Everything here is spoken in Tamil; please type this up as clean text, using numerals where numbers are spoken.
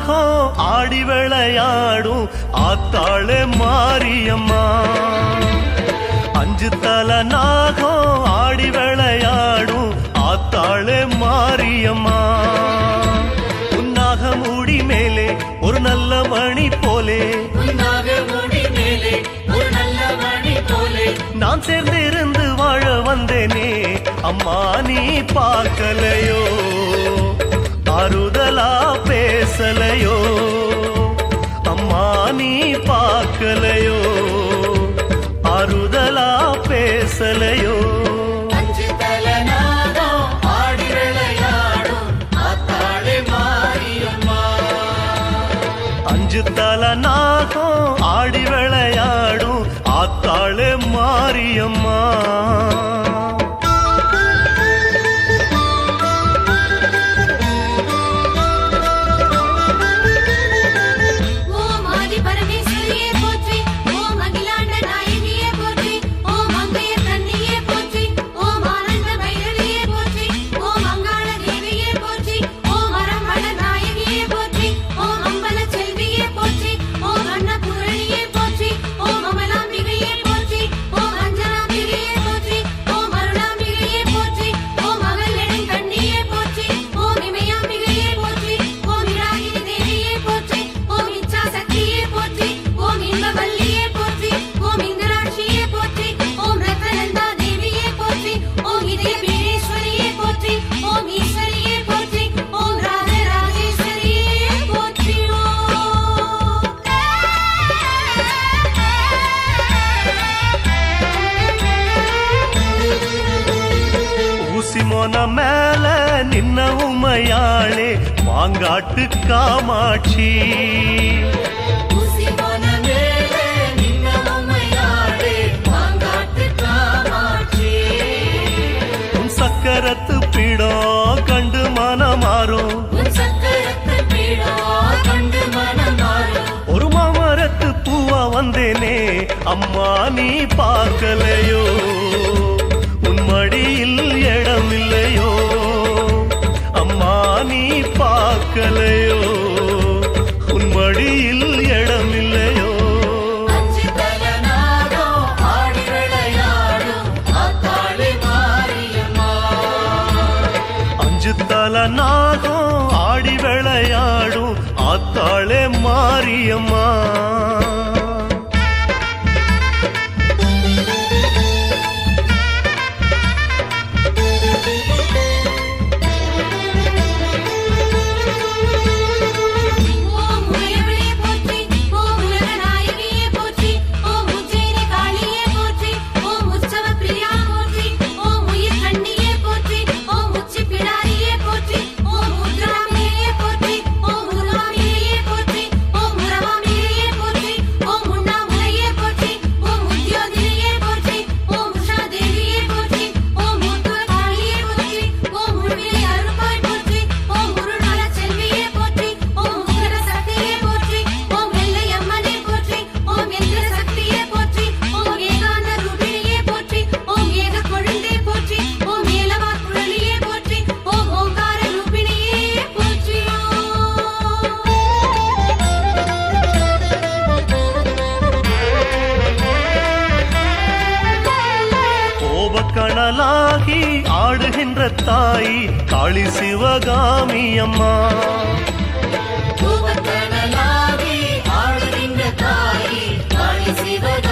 நாகம் ஆடி விளையாடும் ஆத்தாளே மாரியம்மா. அஞ்சு தலை நாகம் ஆடி விளையாடும் ஆத்தாளே மாரியம்மா. உன்னாக மூடி மேலே ஒரு நல்ல மணி போலே நான் சேர்ந்திருந்து வாழ வந்தேனே அம்மா நீ பார்க்கலையோ ஆறுதலா பேசலையோ அம்மா நீ பார்க்கலையோ ஆறுதலா பேசலையோ. அஞ்சு தலை நாகம் ஆடி விளையாடும் ஆத்தாளே மாரியம்மா. மோன மேல நின்ன உமையாளே மாங்காட்டு காமாட்சி. உன் சக்கரத்து பீடம் கண்டு மனமாறும் ஒரு மாமரத்து பூவா வந்தேனே அம்மா நீ பார்க்கலையோ உன் மடியில் இடமில்லையோ அம்மா நீ பார்க்கலையோ உன் மடியில் இடமில்லையோ. அஞ்சு தலை நாகம் ஆடி விளையாடும் ஆத்தாளே மாரியம்மா. கணலாகி ஆடுகின்ற தாய் காளி சிவகாமி அம்மா. கணலாகி ஆடுகின்ற தாய் காளி சிவகாமி